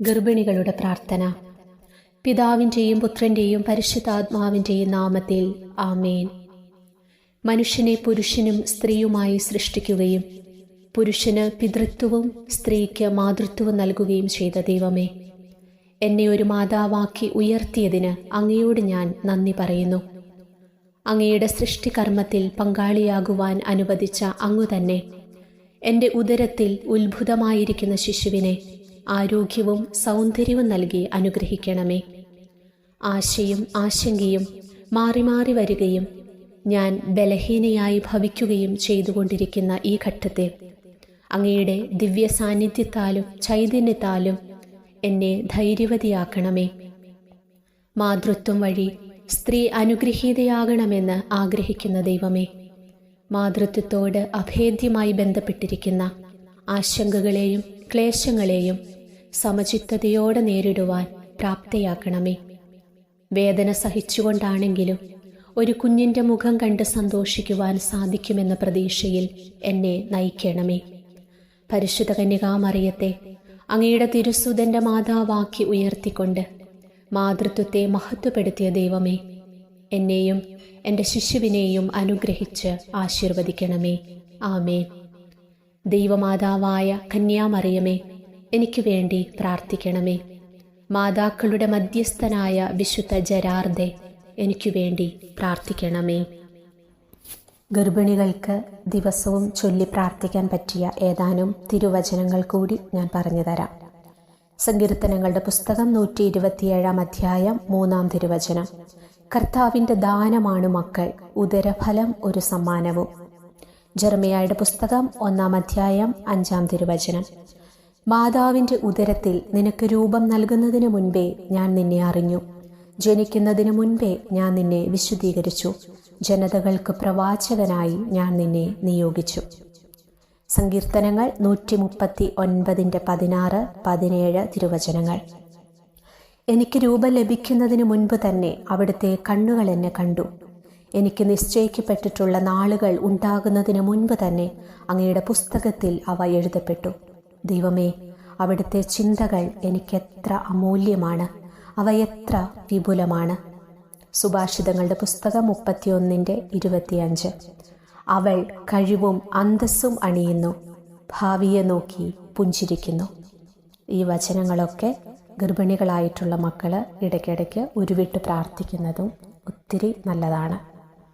ഗർഭിണികളുടെ പ്രാർത്ഥന. പിതാവിൻ്റെയും പുത്രൻ്റെയും പരിശുദ്ധാത്മാവിൻ്റെയും നാമത്തിൽ ആമേൻ. മനുഷ്യനെ പുരുഷനും സ്ത്രീയുമായി സൃഷ്ടിക്കുകയും പുരുഷന് പിതൃത്വവും സ്ത്രീക്ക് മാതൃത്വവും നൽകുകയും ചെയ്ത ദൈവമേ, എന്നെ ഒരു മാതാവാക്കി ഉയർത്തിയതിന് അങ്ങയോട് ഞാൻ നന്ദി പറയുന്നു. അങ്ങയുടെ സൃഷ്ടികർമ്മത്തിൽ പങ്കാളിയാകുവാൻ അനുവദിച്ച അങ്ങു തന്നെ എൻ്റെ ഉദരത്തിൽ ഉത്ഭുതമായിരിക്കുന്ന ശിശുവിനെ ആരോഗ്യവും സൗന്ദര്യവും നൽകി അനുഗ്രഹിക്കണമേ. ആശയും ആശങ്കയും മാറി മാറി വരികയും ഞാൻ ബലഹീനയായി ഭവിക്കുകയും ചെയ്തുകൊണ്ടിരിക്കുന്ന ഈ ഘട്ടത്തിൽ അങ്ങയുടെ ദിവ്യ സാന്നിധ്യത്താലും ചൈതന്യത്താലും എന്നെ ധൈര്യവതിയാക്കണമേ. മാതൃത്വം വഴി സ്ത്രീ അനുഗ്രഹീതയാകണമെന്ന് ആഗ്രഹിക്കുന്ന ദൈവമേ, മാതൃത്വത്തോട് അഭേദ്യമായി ബന്ധപ്പെട്ടിരിക്കുന്ന ആശങ്കകളെയും ക്ലേശങ്ങളെയും സമചിത്തതയോടെ നേരിടുവാൻ പ്രാപ്തയാക്കണമേ. വേദന സഹിച്ചുകൊണ്ടാണെങ്കിലും ഒരു കുഞ്ഞിൻ്റെ മുഖം കണ്ട് സന്തോഷിക്കുവാൻ സാധിക്കുമെന്ന പ്രതീക്ഷയിൽ എന്നെ നയിക്കണമേ. പരിശുദ്ധ കന്യകാമറിയത്തെ അങ്ങയുടെ തിരുസുതൻ്റെ മാതാവാക്കി ഉയർത്തിക്കൊണ്ട് മാതൃത്വത്തെ മഹത്വപ്പെടുത്തിയ ദൈവമേ, എന്നെയും എൻ്റെ ശിശുവിനെയും അനുഗ്രഹിച്ച് ആശീർവദിക്കണമേ. ആമേൻ. ദൈവമാതാവായ കന്യാമറിയമേ, എനിക്ക് വേണ്ടി പ്രാർത്ഥിക്കണമേ. മാതാക്കളുടെ മധ്യസ്ഥനായ വിശുദ്ധ ജെറാർദേ, എനിക്ക് വേണ്ടി പ്രാർത്ഥിക്കണമേ. ഗർഭിണികൾക്ക് ദിവസവും ചൊല്ലി പ്രാർത്ഥിക്കാൻ പറ്റിയ ഏതാനും തിരുവചനങ്ങൾ കൂടി ഞാൻ പറഞ്ഞു തരാം. സങ്കീർത്തനങ്ങളുടെ പുസ്തകം 127 അധ്യായം 3 തിരുവചനം. കർത്താവിൻ്റെ ദാനമാണ് മക്കൾ, ഉദരഫലം ഒരു സമ്മാനവും. ജെറമ്യായുടെ പുസ്തകം 1 അധ്യായം 5 തിരുവചനം. മാതാവിൻ്റെ ഉദരത്തിൽ നിനക്ക് രൂപം നൽകുന്നതിന് മുൻപേ ഞാൻ നിന്നെ അറിഞ്ഞു, ജനിക്കുന്നതിന് മുൻപേ ഞാൻ നിന്നെ വിശുദ്ധീകരിച്ചു, ജനതകൾക്ക് പ്രവാചകനായി ഞാൻ നിന്നെ നിയോഗിച്ചു. സങ്കീർത്തനങ്ങൾ 139 16, 17 തിരുവചനങ്ങൾ. എനിക്ക് രൂപം ലഭിക്കുന്നതിന് മുൻപ് തന്നെ അവിടുത്തെ കണ്ണുകൾ എന്നെ കണ്ടു. എനിക്ക് നിശ്ചയിക്കപ്പെട്ടിട്ടുള്ള നാളുകൾ ഉണ്ടാകുന്നതിന് മുൻപ് തന്നെ അങ്ങയുടെ പുസ്തകത്തിൽ അവ എഴുതപ്പെട്ടു. ദൈവമേ, അവിടുത്തെ ചിന്തകൾ എനിക്കെത്ര അമൂല്യമാണ്, അവ എത്ര വിപുലമാണ്. സുഭാഷിതങ്ങളുടെ പുസ്തകം 31:25. അവൾ കഴിവും അന്തസ്സും അണിയുന്നു, ഭാവിയെ നോക്കി പുഞ്ചിരിക്കുന്നു. ഈ വചനങ്ങളൊക്കെ ഗർഭിണികളായിട്ടുള്ള മക്കൾ ഇടയ്ക്കിടയ്ക്ക് ഉരുവിട്ട് പ്രാർത്ഥിക്കുന്നതും ഒത്തിരി നല്ലതാണ്.